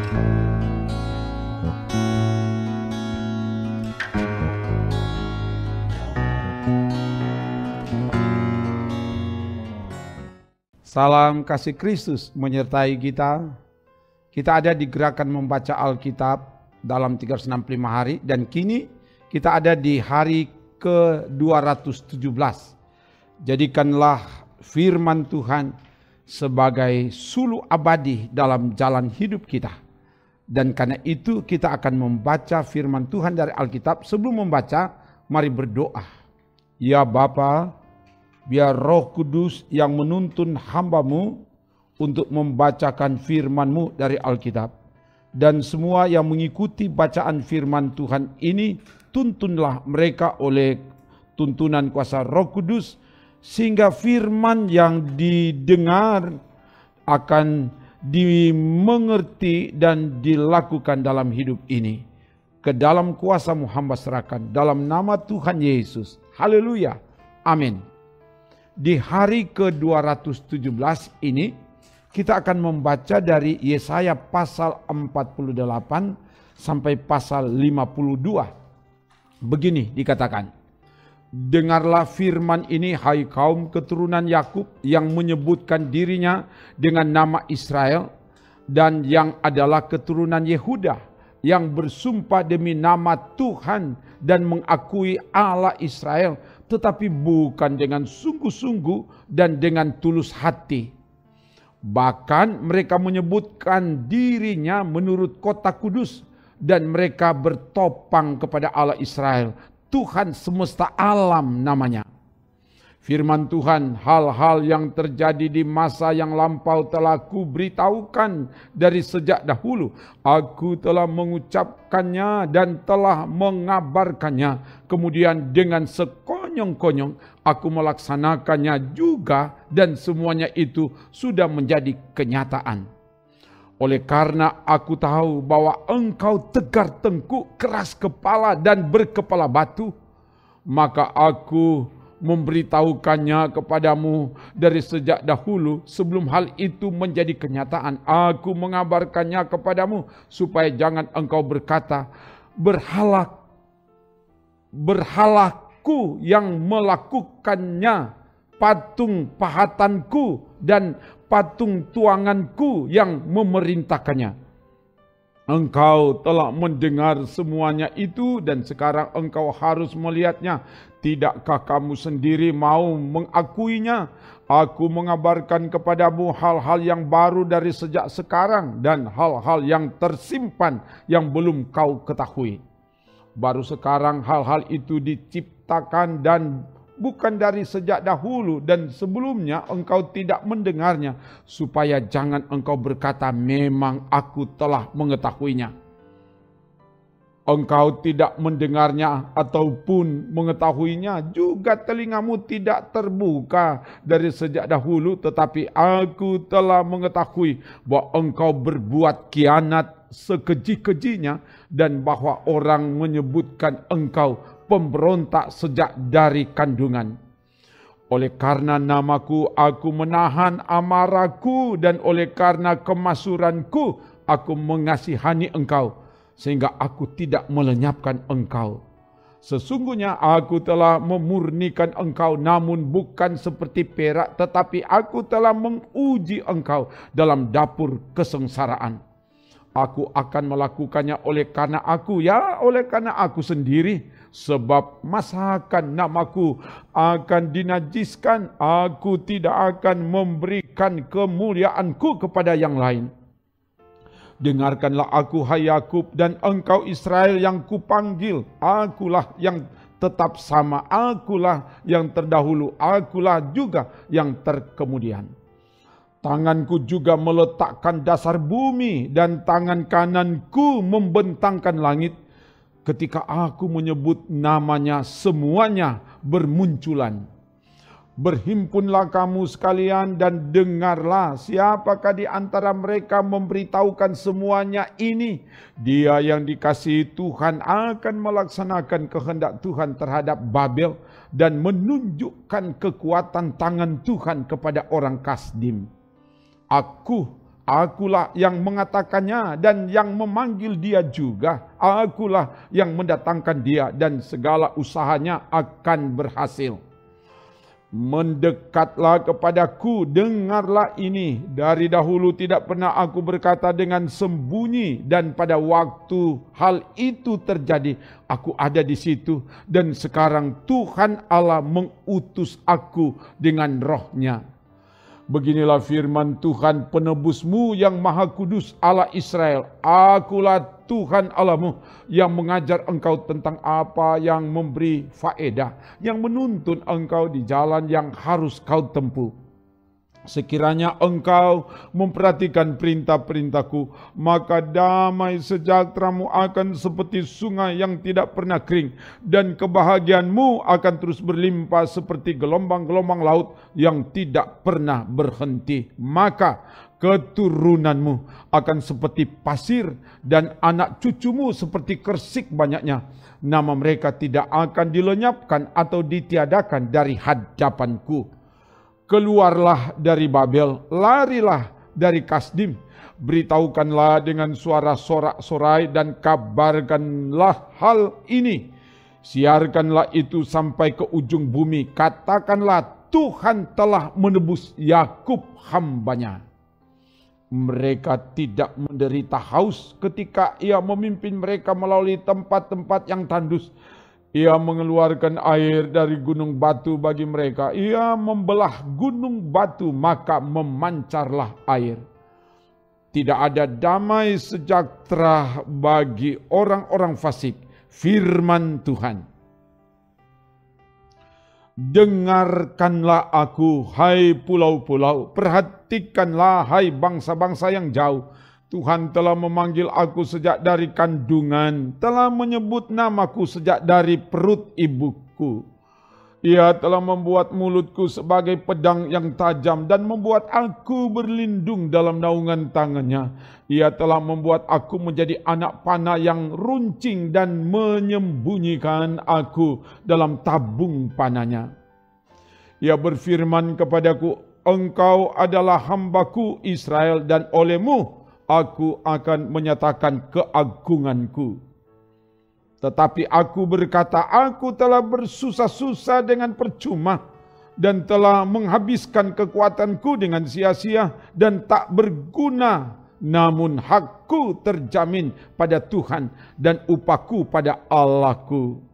Salam kasih Kristus menyertai kita. Kita ada di gerakan membaca Alkitab dalam 365 hari dan kini kita ada di hari ke-217. Jadikanlah firman Tuhan sebagai suluh abadi dalam jalan hidup kita. Dan karena itu kita akan membaca firman Tuhan dari Alkitab. Sebelum membaca, mari berdoa. Ya Bapa, biar Roh Kudus yang menuntun hamba-Mu untuk membacakan firman-Mu dari Alkitab. Dan semua yang mengikuti bacaan firman Tuhan ini, tuntunlah mereka oleh tuntunan kuasa Roh Kudus, sehingga firman yang didengar akan dimengerti dan dilakukan dalam hidup ini. Ke dalam kuasa-Mu hamba serahkan, dalam nama Tuhan Yesus. Haleluya. Amin. Di hari ke-217 ini kita akan membaca dari Yesaya pasal 48 sampai pasal 52. Begini dikatakan, dengarlah firman ini hai kaum keturunan Yakub yang menyebutkan dirinya dengan nama Israel dan yang adalah keturunan Yehuda yang bersumpah demi nama Tuhan dan mengakui Allah Israel, tetapi bukan dengan sungguh-sungguh dan dengan tulus hati. Bahkan mereka menyebutkan dirinya menurut kota kudus dan mereka bertopang kepada Allah Israel, Tuhan semesta alam namanya. Firman Tuhan, hal-hal yang terjadi di masa yang lampau telah kuberitahukan dari sejak dahulu. Aku telah mengucapkannya dan telah mengabarkannya. Kemudian dengan sekonyong-konyong aku melaksanakannya juga, dan semuanya itu sudah menjadi kenyataan. Oleh karena aku tahu bahwa engkau tegar tengkuk, keras kepala dan berkepala batu, maka aku memberitahukannya kepadamu dari sejak dahulu sebelum hal itu menjadi kenyataan. Aku mengabarkannya kepadamu supaya jangan engkau berkata, berhalaku yang melakukannya, patung pahatanku dan patung tuanganku yang memerintahkannya. Engkau telah mendengar semuanya itu dan sekarang engkau harus melihatnya. Tidakkah kamu sendiri mau mengakuinya? Aku mengabarkan kepadamu hal-hal yang baru dari sejak sekarang dan hal-hal yang tersimpan yang belum kau ketahui. Baru sekarang hal-hal itu diciptakan dan bukan dari sejak dahulu dan sebelumnya engkau tidak mendengarnya, supaya jangan engkau berkata, memang aku telah mengetahuinya. Engkau tidak mendengarnya ataupun mengetahuinya, juga telingamu tidak terbuka dari sejak dahulu, tetapi aku telah mengetahui bahwa engkau berbuat khianat sekeji-kejinya dan bahwa orang menyebutkan engkau pemberontak sejak dari kandungan. Oleh karena namaku aku menahan amarahku dan oleh karena kemasuranku aku mengasihani engkau, sehingga aku tidak melenyapkan engkau. Sesungguhnya aku telah memurnikan engkau, namun bukan seperti perak, tetapi aku telah menguji engkau dalam dapur kesengsaraan. Aku akan melakukannya oleh karena aku, ya oleh karena aku sendiri. Sebab masakan namaku akan dinajiskan, aku tidak akan memberikan kemuliaanku kepada yang lain. Dengarkanlah aku hai Yakub dan engkau Israel yang kupanggil. Akulah yang tetap sama, akulah yang terdahulu, akulah juga yang terkemudian. Tanganku juga meletakkan dasar bumi dan tangan kananku membentangkan langit. Ketika aku menyebut namanya, semuanya bermunculan. Berhimpunlah kamu sekalian dan dengarlah, siapakah di antara mereka memberitahukan semuanya ini. Dia yang dikasihi Tuhan akan melaksanakan kehendak Tuhan terhadap Babel dan menunjukkan kekuatan tangan Tuhan kepada orang Kasdim. Aku Akulah yang mengatakannya dan yang memanggil dia juga. Akulah yang mendatangkan dia dan segala usahanya akan berhasil. Mendekatlah kepadaku, dengarlah ini. Dari dahulu tidak pernah aku berkata dengan sembunyi, dan pada waktu hal itu terjadi, aku ada di situ. Dan sekarang Tuhan Allah mengutus aku dengan roh-Nya. Beginilah firman Tuhan penebusmu yang maha kudus, Allah Israel. Akulah Tuhan Allahmu yang mengajar engkau tentang apa yang memberi faedah, yang menuntun engkau di jalan yang harus kau tempuh. Sekiranya engkau memperhatikan perintah-perintahku, maka damai sejahteramu akan seperti sungai yang tidak pernah kering, dan kebahagiaanmu akan terus berlimpah seperti gelombang-gelombang laut yang tidak pernah berhenti. Maka keturunanmu akan seperti pasir, dan anak cucumu seperti kersik banyaknya. Nama mereka tidak akan dilenyapkan atau ditiadakan dari hadapanku. Keluarlah dari Babel, larilah dari Kasdim, beritahukanlah dengan suara sorak-sorai dan kabarkanlah hal ini. Siarkanlah itu sampai ke ujung bumi, katakanlah Tuhan telah menebus Yakub hamba-Nya. Mereka tidak menderita haus ketika Ia memimpin mereka melalui tempat-tempat yang tandus. Ia mengeluarkan air dari gunung batu bagi mereka. Ia membelah gunung batu, maka memancarlah air. Tidak ada damai sejahtera bagi orang-orang fasik. Firman Tuhan. Dengarkanlah aku, hai pulau-pulau. Perhatikanlah, hai bangsa-bangsa yang jauh. Tuhan telah memanggil aku sejak dari kandungan, telah menyebut namaku sejak dari perut ibuku. Ia telah membuat mulutku sebagai pedang yang tajam dan membuat aku berlindung dalam naungan tangannya. Ia telah membuat aku menjadi anak panah yang runcing dan menyembunyikan aku dalam tabung panahnya. Ia berfirman kepadaku, engkau adalah hambaku Israel, dan olehmu aku akan menyatakan keagunganku. Tetapi aku berkata, aku telah bersusah-susah dengan percuma, dan telah menghabiskan kekuatanku dengan sia-sia dan tak berguna. Namun hakku terjamin pada Tuhan dan upahku pada Allahku.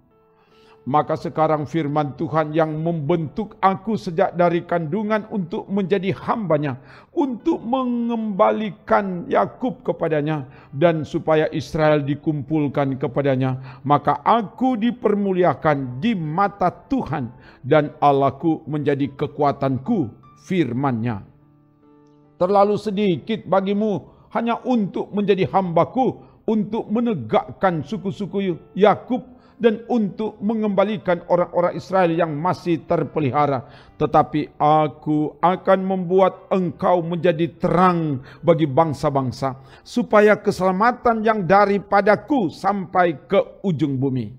Maka sekarang firman Tuhan yang membentuk aku sejak dari kandungan untuk menjadi hamba-Nya, untuk mengembalikan Yakub kepadanya, dan supaya Israel dikumpulkan kepadanya. Maka aku dipermuliakan di mata Tuhan, dan Allahku menjadi kekuatanku, firman-Nya. Terlalu sedikit bagimu hanya untuk menjadi hambaku, untuk menegakkan suku-suku Yakub, dan untuk mengembalikan orang-orang Israel yang masih terpelihara. Tetapi aku akan membuat engkau menjadi terang bagi bangsa-bangsa, supaya keselamatan yang daripadaku sampai ke ujung bumi.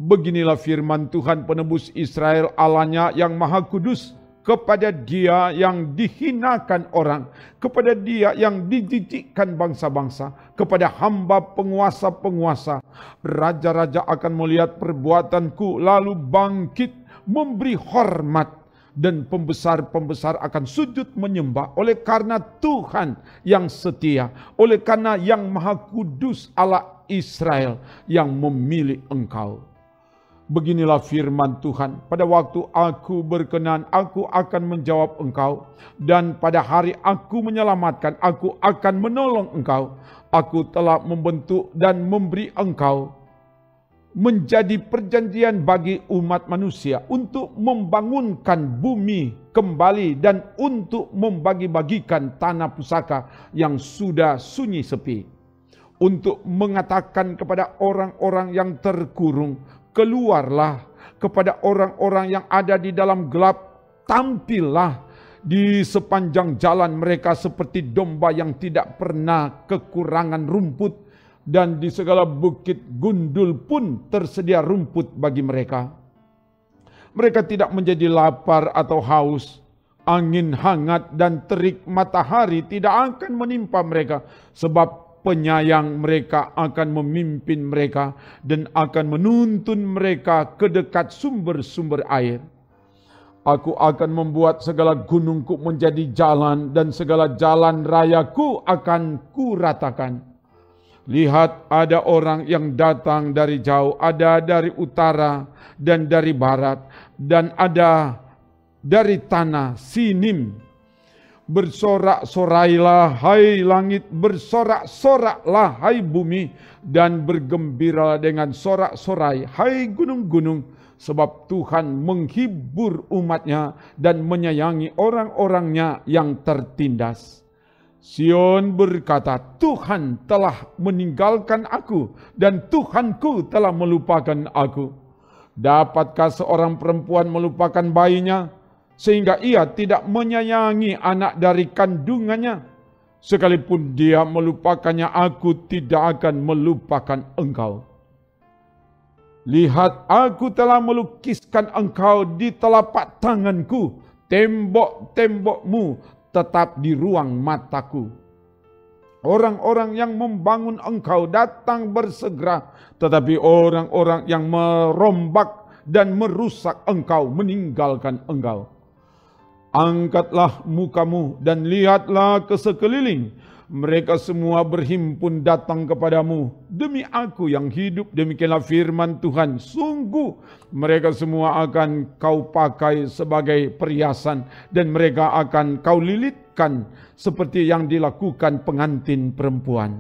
Beginilah firman Tuhan penebus Israel, Allah-Nya yang maha kudus. Kepada dia yang dihinakan orang, kepada dia yang dijijikkan bangsa-bangsa, kepada hamba penguasa-penguasa. Raja-raja akan melihat perbuatanku lalu bangkit memberi hormat, dan pembesar-pembesar akan sujud menyembah oleh karena Tuhan yang setia, oleh karena yang maha kudus Allah Israel yang memilih engkau. Beginilah firman Tuhan, pada waktu aku berkenan, aku akan menjawab engkau. Dan pada hari aku menyelamatkan, aku akan menolong engkau. Aku telah membentuk dan memberi engkau menjadi perjanjian bagi umat manusia, untuk membangunkan bumi kembali, dan untuk membagi-bagikan tanah pusaka yang sudah sunyi sepi. Untuk mengatakan kepada orang-orang yang terkurung, keluarlah, kepada orang-orang yang ada di dalam gelap, tampillah. Di sepanjang jalan mereka seperti domba yang tidak pernah kekurangan rumput, dan di segala bukit gundul pun tersedia rumput bagi mereka. Mereka tidak menjadi lapar atau haus, angin hangat dan terik matahari tidak akan menimpa mereka, sebab penyayang mereka akan memimpin mereka dan akan menuntun mereka ke dekat sumber-sumber air. Aku akan membuat segala gunungku menjadi jalan dan segala jalan rayaku akan kuratakan. Lihat, ada orang yang datang dari jauh, ada dari utara dan dari barat, dan ada dari tanah Sinim. Bersorak-sorailah hai langit, bersorak-soraklah hai bumi, dan bergembira dengan sorak-sorai hai gunung-gunung, sebab Tuhan menghibur umatnya dan menyayangi orang-orangnya yang tertindas. Sion berkata, Tuhan telah meninggalkan aku dan Tuhanku telah melupakan aku. Dapatkah seorang perempuan melupakan bayinya sehingga ia tidak menyayangi anak dari kandungannya? Sekalipun dia melupakannya, aku tidak akan melupakan engkau. Lihat, aku telah melukiskan engkau di telapak tanganku, tembok-tembokmu tetap di ruang mataku. Orang-orang yang membangun engkau datang bersegera, tetapi orang-orang yang merombak dan merusak engkau meninggalkan engkau. Angkatlah mukamu dan lihatlah ke sekeliling. Mereka semua berhimpun datang kepadamu. Demi aku yang hidup, demikianlah firman Tuhan. Sungguh mereka semua akan kau pakai sebagai perhiasan dan mereka akan kau lilitkan seperti yang dilakukan pengantin perempuan.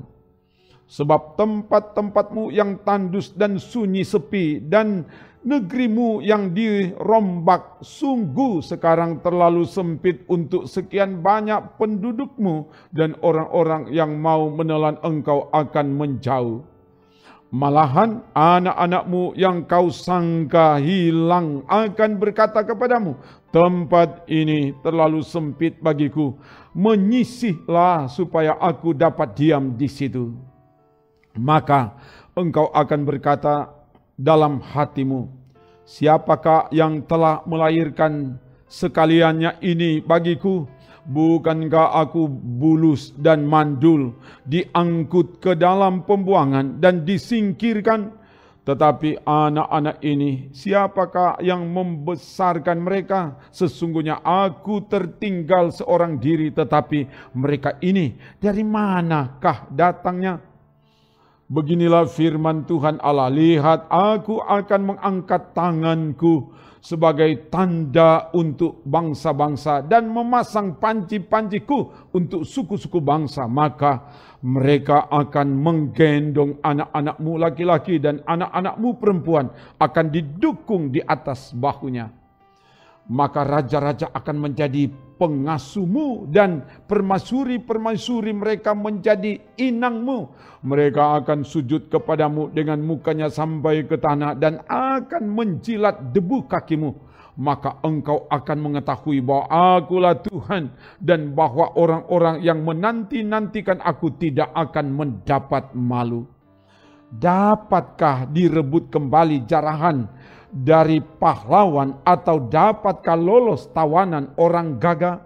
Sebab tempat-tempatmu yang tandus dan sunyi sepi dan negerimu yang dirombak sungguh sekarang terlalu sempit untuk sekian banyak pendudukmu, dan orang-orang yang mau menelan engkau akan menjauh. Malahan anak-anakmu yang kau sangka hilang akan berkata kepadamu, tempat ini terlalu sempit bagiku, menyisihlah supaya aku dapat diam di situ. Maka engkau akan berkata dalam hatimu, siapakah yang telah melahirkan sekaliannya ini bagiku? Bukankah aku bulus dan mandul, diangkut ke dalam pembuangan dan disingkirkan? Tetapi anak-anak ini, siapakah yang membesarkan mereka? Sesungguhnya aku tertinggal seorang diri, tetapi mereka ini dari manakah datangnya? Beginilah firman Tuhan Allah, lihat, aku akan mengangkat tanganku sebagai tanda untuk bangsa-bangsa dan memasang panci-panciku untuk suku-suku bangsa. Maka mereka akan menggendong anak-anakmu laki-laki dan anak-anakmu perempuan akan didukung di atas bahunya. Maka raja-raja akan menjadi pengasuhmu dan permaisuri-permaisuri mereka menjadi inangmu. Mereka akan sujud kepadamu dengan mukanya sampai ke tanah dan akan menjilat debu kakimu. Maka engkau akan mengetahui bahwa akulah Tuhan dan bahwa orang-orang yang menanti-nantikan aku tidak akan mendapat malu. Dapatkah direbut kembali jarahan dari pahlawan atau dapatkah lolos tawanan orang gagah?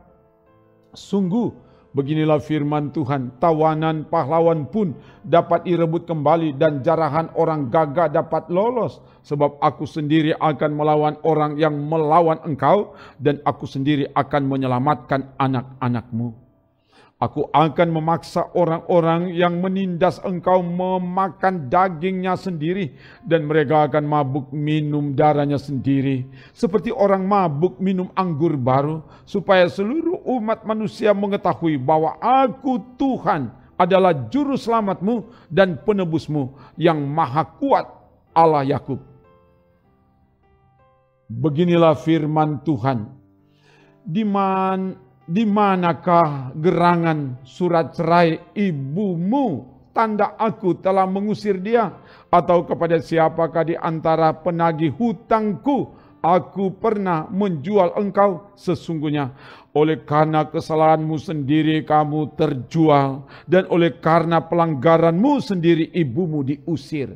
Sungguh beginilah firman Tuhan, tawanan pahlawan pun dapat direbut kembali dan jarahan orang gagah dapat lolos. Sebab aku sendiri akan melawan orang yang melawan engkau dan aku sendiri akan menyelamatkan anak-anakmu. Aku akan memaksa orang-orang yang menindas engkau memakan dagingnya sendiri, dan mereka akan mabuk minum darahnya sendiri, seperti orang mabuk minum anggur baru, supaya seluruh umat manusia mengetahui bahwa aku Tuhan adalah juru selamatmu dan penebusmu yang maha kuat, Allah Yakub. Beginilah firman Tuhan, di manakah gerangan surat cerai ibumu, tanda aku telah mengusir dia? Atau kepada siapakah di antara penagih hutangku aku pernah menjual engkau? Sesungguhnya oleh karena kesalahanmu sendiri kamu terjual, dan oleh karena pelanggaranmu sendiri ibumu diusir.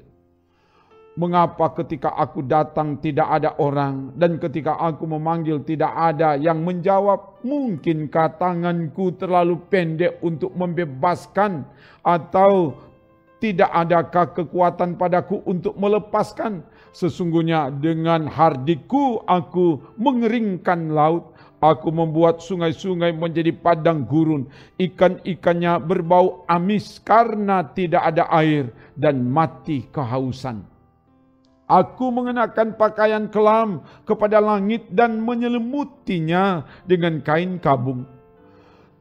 Mengapa ketika aku datang tidak ada orang, dan ketika aku memanggil tidak ada yang menjawab? Mungkinkah tanganku terlalu pendek untuk membebaskan, atau tidak adakah kekuatan padaku untuk melepaskan? Sesungguhnya dengan hardiku aku mengeringkan laut, aku membuat sungai-sungai menjadi padang gurun, ikan-ikannya berbau amis karena tidak ada air dan mati kehausan. Aku mengenakan pakaian kelam kepada langit dan menyelimutinya dengan kain kabung.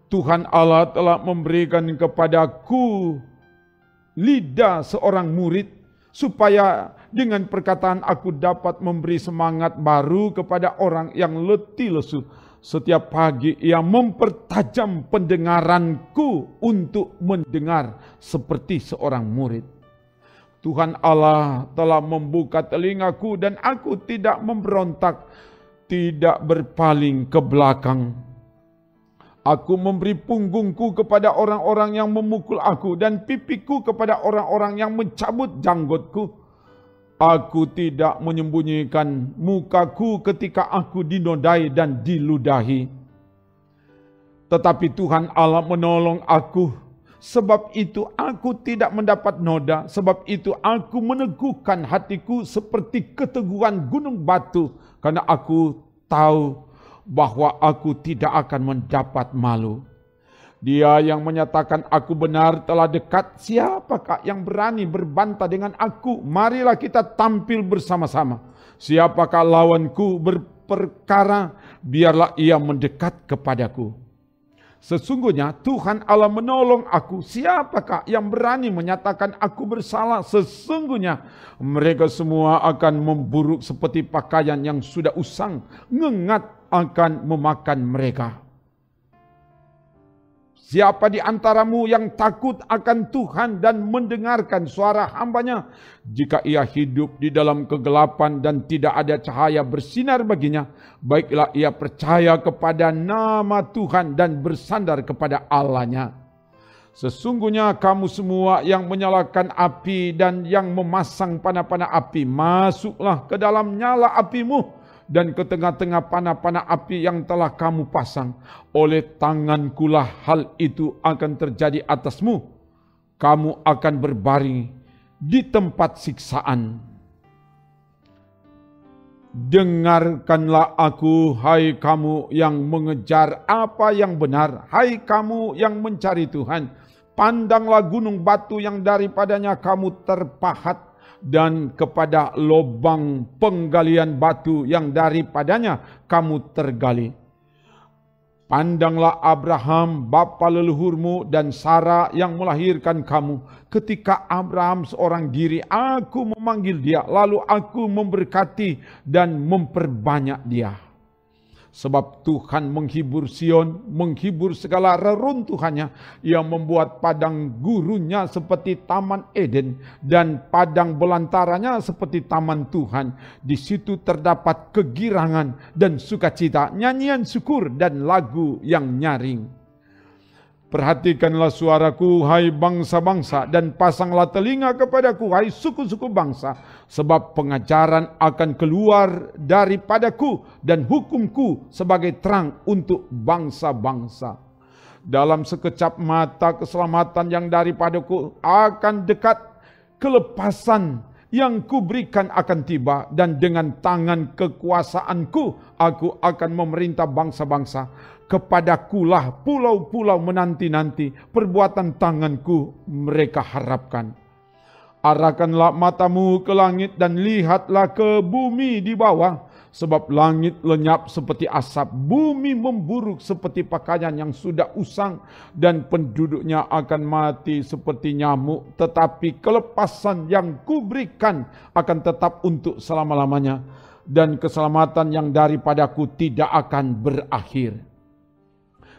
Tuhan Allah telah memberikan kepadaku lidah seorang murid, supaya dengan perkataan aku dapat memberi semangat baru kepada orang yang letih lesu. Setiap pagi ia mempertajam pendengaranku untuk mendengar seperti seorang murid. Tuhan Allah telah membuka telingaku dan aku tidak memberontak, tidak berpaling ke belakang. Aku memberi punggungku kepada orang-orang yang memukul aku dan pipiku kepada orang-orang yang mencabut janggutku. Aku tidak menyembunyikan mukaku ketika aku dinodai dan diludahi. Tetapi Tuhan Allah menolong aku. Sebab itu aku tidak mendapat noda, sebab itu aku meneguhkan hatiku seperti keteguhan gunung batu, karena aku tahu bahwa aku tidak akan mendapat malu. Dia yang menyatakan aku benar telah dekat, siapakah yang berani berbantah dengan aku? Marilah kita tampil bersama-sama. Siapakah lawanku berperkara, biarlah ia mendekat kepadaku. Sesungguhnya Tuhan Allah menolong aku. Siapakah yang berani menyatakan aku bersalah? Sesungguhnya mereka semua akan memburuk seperti pakaian yang sudah usang. Ngengat akan memakan mereka. Siapa di antaramu yang takut akan Tuhan dan mendengarkan suara hamba-Nya? Jika ia hidup di dalam kegelapan dan tidak ada cahaya bersinar baginya, baiklah ia percaya kepada nama Tuhan dan bersandar kepada Allah-Nya. Sesungguhnya kamu semua yang menyalakan api dan yang memasang panah-panah api, masuklah ke dalam nyala apimu dan ke tengah-tengah panah-panah api yang telah kamu pasang. Oleh tangankulah hal itu akan terjadi atasmu. Kamu akan berbaring di tempat siksaan. Dengarkanlah aku, hai kamu yang mengejar apa yang benar, hai kamu yang mencari Tuhan. Pandanglah gunung batu yang daripadanya kamu terpahat, dan kepada lobang penggalian batu yang daripadanya kamu tergali. Pandanglah Abraham bapa leluhurmu dan Sarah yang melahirkan kamu. Ketika Abraham seorang diri, aku memanggil dia, lalu aku memberkati dan memperbanyak dia. Sebab Tuhan menghibur Sion, menghibur segala reruntuhannya. Ia membuat padang gurunnya seperti taman Eden, dan padang belantaranya seperti taman Tuhan. Di situ terdapat kegirangan dan sukacita, nyanyian syukur dan lagu yang nyaring. Perhatikanlah suaraku, hai bangsa-bangsa, dan pasanglah telinga kepadaku, hai suku-suku bangsa. Sebab pengajaran akan keluar daripadaku, dan hukumku sebagai terang untuk bangsa-bangsa. Dalam sekejap mata keselamatan yang daripadaku akan dekat, kelepasan yang kuberikan akan tiba, dan dengan tangan kekuasaanku aku akan memerintah bangsa-bangsa. Kepadakulah pulau-pulau menanti-nanti, perbuatan tanganku mereka harapkan. Arahkanlah matamu ke langit dan lihatlah ke bumi di bawah, sebab langit lenyap seperti asap, bumi memburuk seperti pakaian yang sudah usang, dan penduduknya akan mati seperti nyamuk. Tetapi kelepasan yang kuberikan akan tetap untuk selama-lamanya, dan keselamatan yang daripadaku tidak akan berakhir.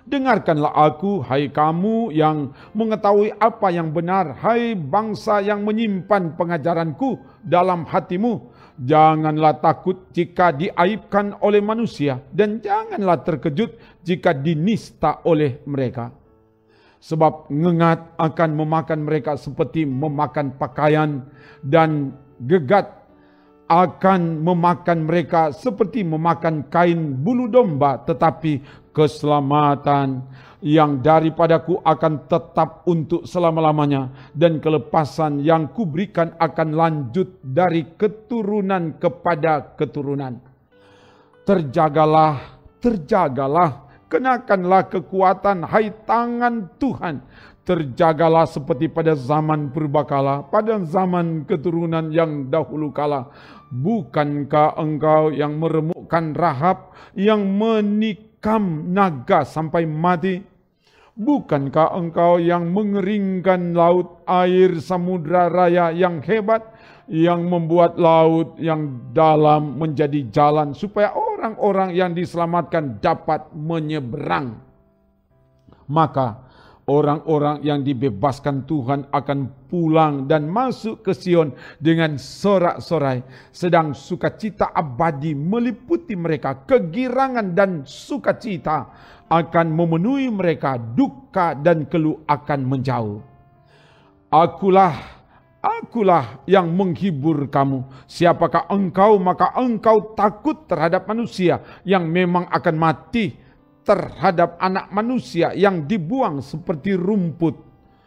Dengarkanlah aku, hai kamu yang mengetahui apa yang benar, hai bangsa yang menyimpan pengajaranku dalam hatimu. Janganlah takut jika diaibkan oleh manusia, dan janganlah terkejut jika dinista oleh mereka. Sebab ngengat akan memakan mereka seperti memakan pakaian, dan gegat akan memakan mereka seperti memakan kain bulu domba, tetapi keselamatan yang daripadaku akan tetap untuk selama-lamanya, dan kelepasan yang kuberikan akan lanjut dari keturunan kepada keturunan. Terjagalah, terjagalah, kenakanlah kekuatan, hai tangan Tuhan. Terjagalah seperti pada zaman purbakala, pada zaman keturunan yang dahulu kala. Bukankah engkau yang meremukkan Rahab, yang menikam naga sampai mati? Bukankah engkau yang mengeringkan laut, air samudra raya yang hebat, yang membuat laut yang dalam menjadi jalan, supaya orang-orang yang diselamatkan dapat menyeberang? Maka orang-orang yang dibebaskan Tuhan akan pulang dan masuk ke Sion dengan sorak-sorai, sedang sukacita abadi meliputi mereka, kegirangan dan sukacita akan memenuhi mereka, duka dan keluh akan menjauh. Akulah yang menghibur kamu. Siapakah engkau? Maka engkau takut terhadap manusia yang memang akan mati, terhadap anak manusia yang dibuang seperti rumput.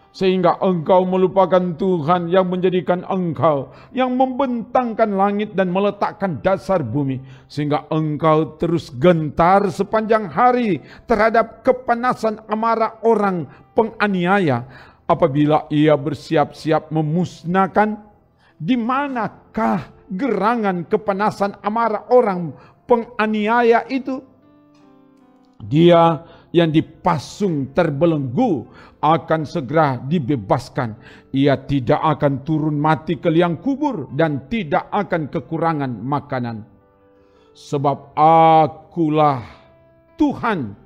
Sehingga engkau melupakan Tuhan yang menjadikan engkau, yang membentangkan langit dan meletakkan dasar bumi. Sehingga engkau terus gentar sepanjang hari terhadap kepanasan amarah orang penganiaya, apabila ia bersiap-siap memusnahkan. Di manakah gerangan kepanasan amarah orang penganiaya itu? Dia yang dipasung terbelenggu akan segera dibebaskan. Ia tidak akan turun mati ke liang kubur dan tidak akan kekurangan makanan. Sebab akulah Tuhan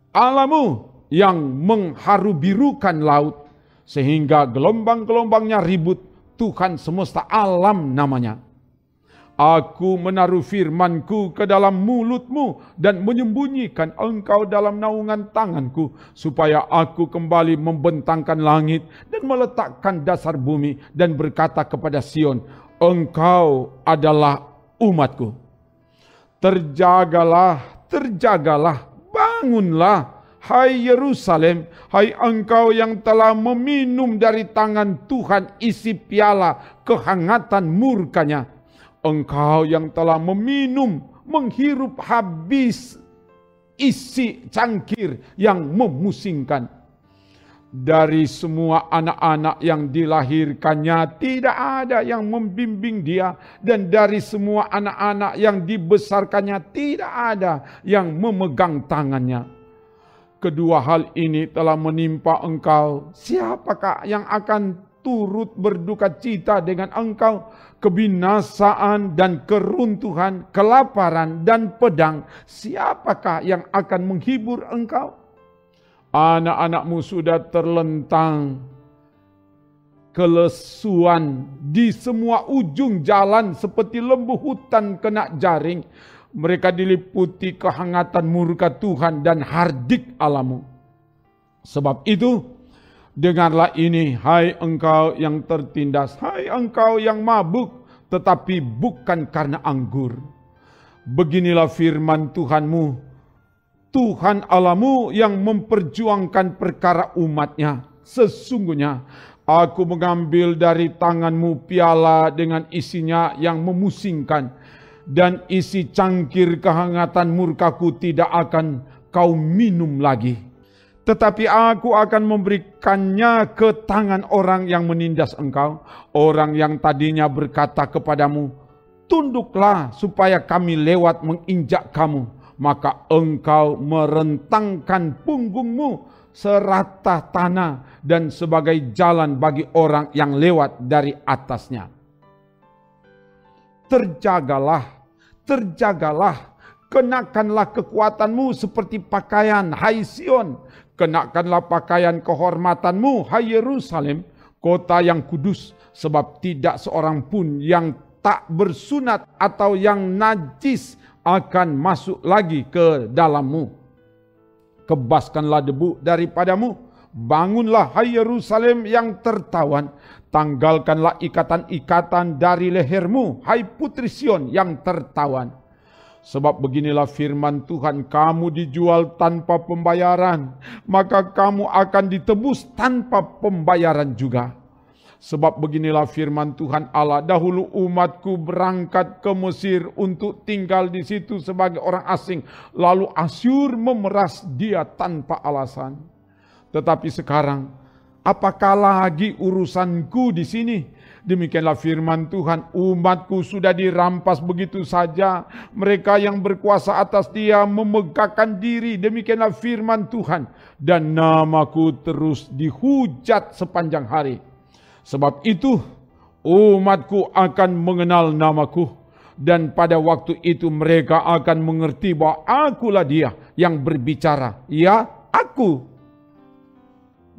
Allahmu yang mengharu-birukan laut, sehingga gelombang-gelombangnya ribut. Tuhan semesta alam namanya. Aku menaruh firmanku ke dalam mulutmu dan menyembunyikan engkau dalam naungan tanganku, supaya aku kembali membentangkan langit dan meletakkan dasar bumi dan berkata kepada Sion, engkau adalah umatku. Terjagalah, terjagalah, bangunlah, hai Yerusalem, hai engkau yang telah meminum dari tangan Tuhan isi piala kehangatan murkanya. Engkau yang telah meminum, menghirup habis isi cangkir yang memusingkan. Dari semua anak-anak yang dilahirkannya tidak ada yang membimbing dia, dan dari semua anak-anak yang dibesarkannya tidak ada yang memegang tangannya. Kedua hal ini telah menimpa engkau. Siapakah yang akan turut berduka cita dengan engkau? Kebinasaan dan keruntuhan, kelaparan dan pedang, siapakah yang akan menghibur engkau? Anak-anakmu sudah terlentang kelesuan di semua ujung jalan, seperti lembu hutan kena jaring. Mereka diliputi kehangatan murka Tuhan dan hardik Allahmu. Sebab itu, dengarlah ini, hai engkau yang tertindas, hai engkau yang mabuk, tetapi bukan karena anggur. Beginilah firman Tuhanmu, Tuhan Allahmu yang memperjuangkan perkara umatnya. Sesungguhnya aku mengambil dari tanganmu piala dengan isinya yang memusingkan, dan isi cangkir kehangatan murkaku tidak akan kau minum lagi. Tetapi aku akan memberikannya ke tangan orang yang menindas engkau, orang yang tadinya berkata kepadamu, tunduklah supaya kami lewat menginjak kamu. Maka engkau merentangkan punggungmu serata tanah dan sebagai jalan bagi orang yang lewat dari atasnya. Terjagalah, terjagalah, kenakanlah kekuatanmu seperti pakaian, hai Sion. Kenakanlah pakaian kehormatanmu, hai Yerusalem, kota yang kudus, sebab tidak seorang pun yang tak bersunat atau yang najis akan masuk lagi ke dalammu. Kebaskanlah debu daripadamu, Bangunlah hai Yerusalem yang tertawan. Tanggalkanlah ikatan-ikatan dari lehermu, hai Putri Sion yang tertawan. Sebab beginilah firman Tuhan, kamu dijual tanpa pembayaran, maka kamu akan ditebus tanpa pembayaran juga. Sebab beginilah firman Tuhan Allah, dahulu umatku berangkat ke Mesir untuk tinggal di situ sebagai orang asing, lalu Asyur memeras dia tanpa alasan. Tetapi sekarang, apakah lagi urusanku di sini? Demikianlah firman Tuhan, umatku sudah dirampas begitu saja. Mereka yang berkuasa atas dia memegahkan diri. Demikianlah firman Tuhan. Dan namaku terus dihujat sepanjang hari. Sebab itu umatku akan mengenal namaku. Dan pada waktu itu mereka akan mengerti bahwa akulah dia yang berbicara. Ya, aku.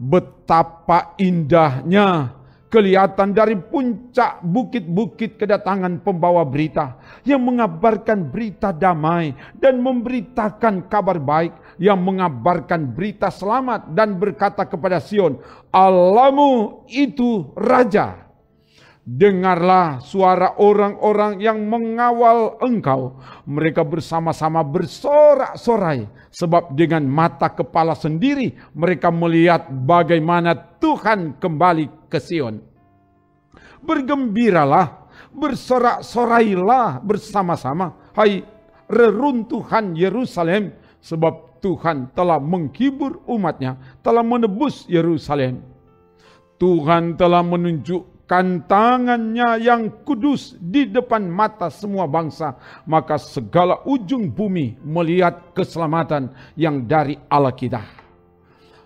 Betapa indahnya kelihatan dari puncak bukit-bukit kedatangan pembawa berita yang mengabarkan berita damai dan memberitakan kabar baik, yang mengabarkan berita selamat dan berkata kepada Sion, Allahmu itu Raja. Dengarlah suara orang-orang yang mengawal engkau. Mereka bersama-sama bersorak-sorai. Sebab dengan mata kepala sendiri mereka melihat bagaimana Tuhan kembali ke Sion. Bergembiralah, bersorak-sorailah bersama-sama, hai reruntuhan Yerusalem. Sebab Tuhan telah menghibur umatnya, telah menebus Yerusalem. Tuhan telah menunjukkan tangannya yang kudus di depan mata semua bangsa, maka segala ujung bumi melihat keselamatan yang dari Allah kita.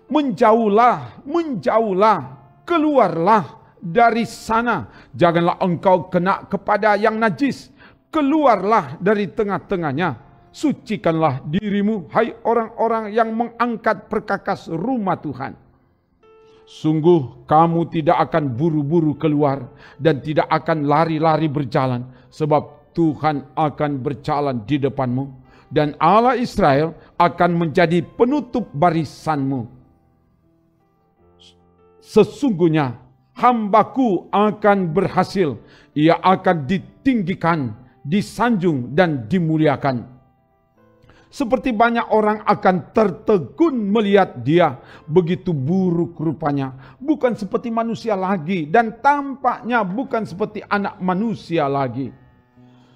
Menjauhlah, menjauhlah, keluarlah dari sana. Janganlah engkau kena kepada yang najis. Keluarlah dari tengah-tengahnya. Sucikanlah dirimu, hai orang-orang yang mengangkat perkakas rumah Tuhan. Sungguh kamu tidak akan buru-buru keluar dan tidak akan lari-lari berjalan, sebab Tuhan akan berjalan di depanmu dan Allah Israel akan menjadi penutup barisanmu. Sesungguhnya hambaku akan berhasil, ia akan ditinggikan, disanjung dan dimuliakan. Seperti banyak orang akan tertegun melihat dia, begitu buruk rupanya, bukan seperti manusia lagi, dan tampaknya bukan seperti anak manusia lagi.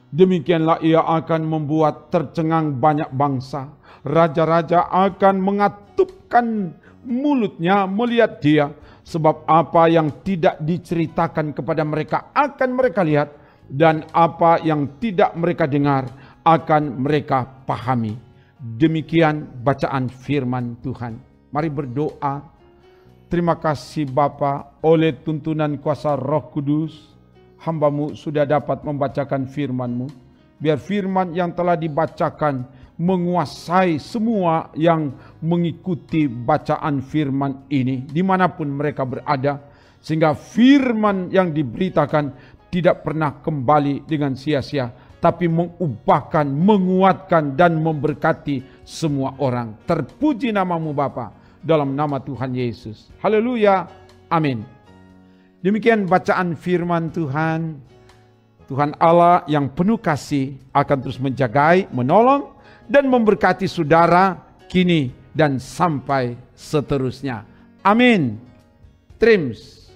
Demikianlah ia akan membuat tercengang banyak bangsa. Raja-raja akan mengatupkan mulutnya melihat dia, sebab apa yang tidak diceritakan kepada mereka akan mereka lihat, dan apa yang tidak mereka dengar akan mereka pahami. Demikian bacaan firman Tuhan. Mari berdoa. Terima kasih Bapa, oleh tuntunan kuasa Roh Kudus, hamba-Mu sudah dapat membacakan firman-Mu. Biar firman yang telah dibacakan menguasai semua yang mengikuti bacaan firman ini, dimanapun mereka berada, sehingga firman yang diberitakan tidak pernah kembali dengan sia-sia, tapi mengubahkan, menguatkan, dan memberkati semua orang. Terpuji nama-Mu Bapa, dalam nama Tuhan Yesus. Haleluya, amin. Demikian bacaan firman Tuhan. Tuhan Allah yang penuh kasih akan terus menjagai, menolong, dan memberkati saudara kini dan sampai seterusnya. Amin. Trims.